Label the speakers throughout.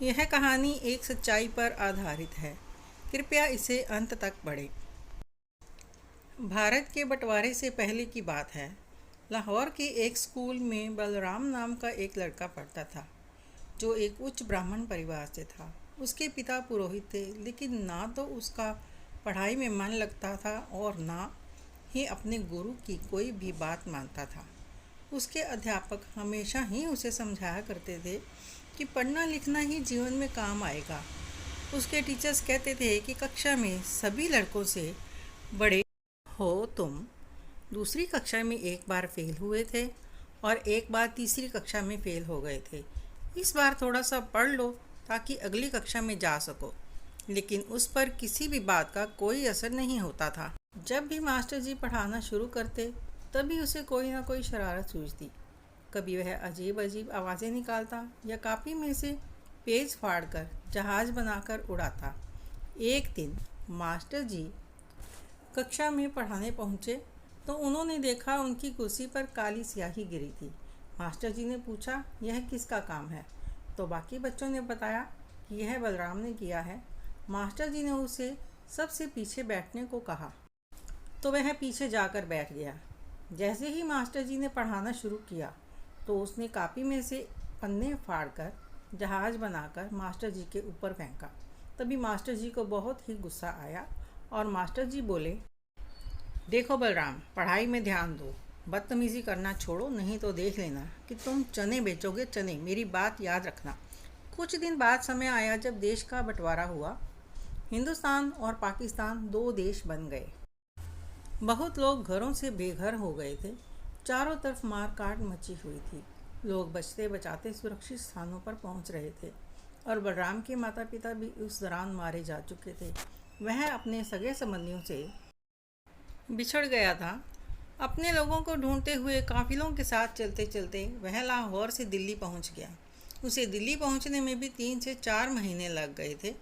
Speaker 1: यह कहानी एक सच्चाई पर आधारित है। कृपया इसे अंत तक पढ़ें। भारत के बंटवारे से पहले की बात है। लाहौर के एक स्कूल में बलराम नाम का एक लड़का पढ़ता था, जो एक उच्च ब्राह्मण परिवार से था। उसके पिता पुरोहित थे, लेकिन ना तो उसका पढ़ाई में मन लगता था और ना ही अपने गुरु की कोई भी बात मानता था। उसके अध्यापक हमेशा ही उसे समझाया करते थे कि पढ़ना लिखना ही जीवन में काम आएगा। उसके टीचर्स कहते थे कि कक्षा में सभी लड़कों से बड़े हो तुम। दूसरी कक्षा में एक बार फेल हुए थे और एक बार तीसरी कक्षा में फेल हो गए थे। इस बार थोड़ा सा पढ़ लो ताकि अगली कक्षा में जा सको। लेकिन उस पर किसी भी बात का कोई असर नहीं होता था। जब भी मास्टर जी पढ़ाना शुरू करते, तभी उसे कोई ना कोई शरारत सूझती। कभी वह अजीब अजीब आवाज़ें निकालता या कापी में से पेज फाड़कर जहाज बनाकर उड़ाता। एक दिन मास्टर जी कक्षा में पढ़ाने पहुँचे तो उन्होंने देखा उनकी कुर्सी पर काली स्याही गिरी थी। मास्टर जी ने पूछा, यह किसका काम है? तो बाकी बच्चों ने बताया कि यह बलराम ने किया है। मास्टर जी ने उसे सबसे पीछे बैठने को कहा, तो वह पीछे जाकर बैठ गया। जैसे ही मास्टर जी ने पढ़ाना शुरू किया, तो उसने कापी में से पन्ने फाड़कर जहाज बनाकर मास्टर जी के ऊपर फेंका। तभी मास्टर जी को बहुत ही गुस्सा आया और मास्टर जी बोले, देखो बलराम, पढ़ाई में ध्यान दो। बदतमीज़ी करना छोड़ो, नहीं तो देख लेना कि तुम चने बेचोगे। चने, मेरी बात याद रखना। कुछ दिन बाद समय आया जब देश का बंटवारा हुआ। हिंदुस्तान और पाकिस्तान दो देश बन गए। बहुत लोग घरों से बेघर हो गए थे। चारों तरफ मार काट मची हुई थी। लोग बचते बचाते सुरक्षित स्थानों पर पहुंच रहे थे और बलराम के माता पिता भी उस दौरान मारे जा चुके थे। वह अपने सगे संबंधियों से बिछड़ गया था। अपने लोगों को ढूंढते हुए काफिलों के साथ चलते चलते वह लाहौर से दिल्ली पहुंच गया। उसे दिल्ली पहुंचने में भी 3 से 4 महीने लग गए थे।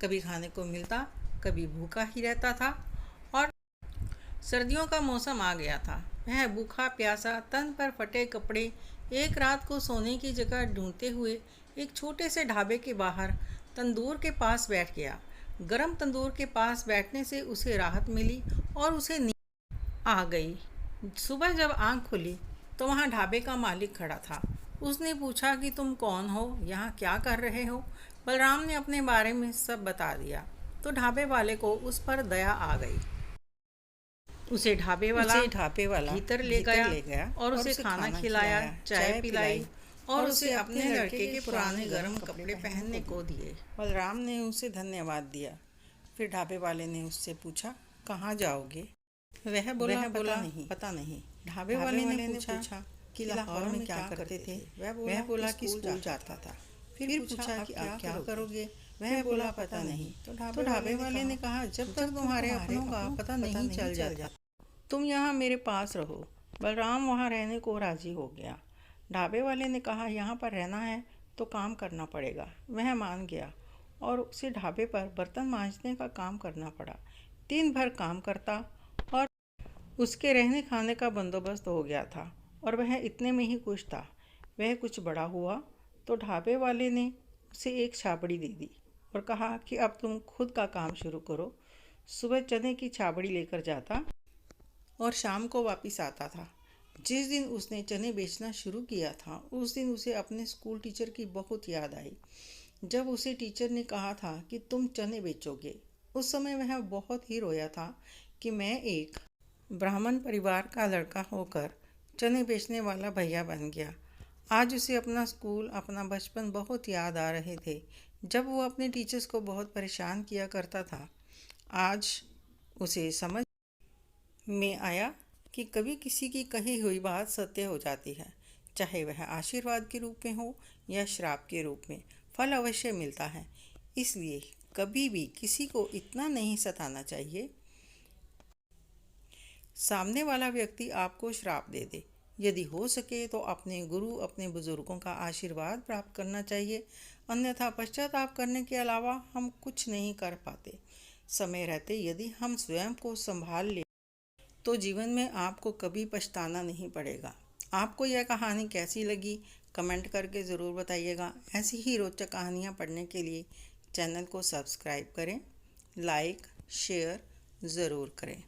Speaker 1: कभी खाने को मिलता, कभी भूखा ही रहता था। और सर्दियों का मौसम आ गया था। वह भूखा प्यासा, तन पर फटे कपड़े, एक रात को सोने की जगह ढूंढते हुए एक छोटे से ढाबे के बाहर तंदूर के पास बैठ गया। गरम तंदूर के पास बैठने से उसे राहत मिली और उसे नींद आ गई। सुबह जब आंख खुली तो वहाँ ढाबे का मालिक खड़ा था। उसने पूछा कि तुम कौन हो, यहाँ क्या कर रहे हो? बलराम ने अपने बारे में सब बता दिया तो ढाबे वाले को उस पर दया आ गई। उसे ढाबे वाला भीतर ले गया और उसे खाना खिलाया, चाय पिलाई और उसे अपने लड़के के पुराने गर्म कपड़े पहनने को दिए। बलराम ने उसे धन्यवाद दिया। फिर ढाबे वाले ने उससे पूछा, कहाँ जाओगे? वह बोला, पता नहीं। ढाबे वाले ने पूछा कि लाहौर में क्या करते थे? वह बोला कि स्कूल जाता था। फिर पूछा कि आप क्या करोगे? वह बोला, पता नहीं। तो ढाबे वाले ने कहा, जब तक तुम्हारे अपनों का पता नहीं चल जाता, तुम यहाँ मेरे पास रहो। बलराम वहाँ रहने को राजी हो गया। ढाबे वाले ने कहा, यहाँ पर रहना है तो काम करना पड़ेगा। वह मान गया और उसे ढाबे पर बर्तन मांजने का काम करना पड़ा। दिन भर काम करता और उसके रहने खाने का बंदोबस्त हो गया था और वह इतने में ही खुश था। वह कुछ बड़ा हुआ तो ढाबे वाले ने उसे एक छाबड़ी दे दी और कहा कि अब तुम खुद का काम शुरू करो। सुबह चने की छाबड़ी लेकर जाता और शाम को वापस आता था। जिस दिन उसने चने बेचना शुरू किया था, उस दिन उसे अपने स्कूल टीचर की बहुत याद आई। जब उसे टीचर ने कहा था कि तुम चने बेचोगे, उस समय वह बहुत ही रोया था कि मैं एक ब्राह्मण परिवार का लड़का होकर चने बेचने वाला भैया बन गया। आज उसे अपना स्कूल, अपना बचपन बहुत याद आ रहे थे, जब वो अपने टीचर्स को बहुत परेशान किया करता था। आज उसे समझ में आया कि कभी किसी की कही हुई बात सत्य हो जाती है। चाहे वह आशीर्वाद के रूप में हो या श्राप के रूप में, फल अवश्य मिलता है। इसलिए कभी भी किसी को इतना नहीं सताना चाहिए सामने वाला व्यक्ति आपको श्राप दे दे। यदि हो सके तो अपने गुरु, अपने बुजुर्गों का आशीर्वाद प्राप्त करना चाहिए। अन्यथा पश्चाताप करने के अलावा हम कुछ नहीं कर पाते। समय रहते यदि हम स्वयं को संभाल ले तो जीवन में आपको कभी पछताना नहीं पड़ेगा। आपको यह कहानी कैसी लगी? कमेंट करके ज़रूर बताइएगा। ऐसी ही रोचक कहानियाँ पढ़ने के लिए चैनल को सब्सक्राइब करें, लाइक शेयर ज़रूर करें।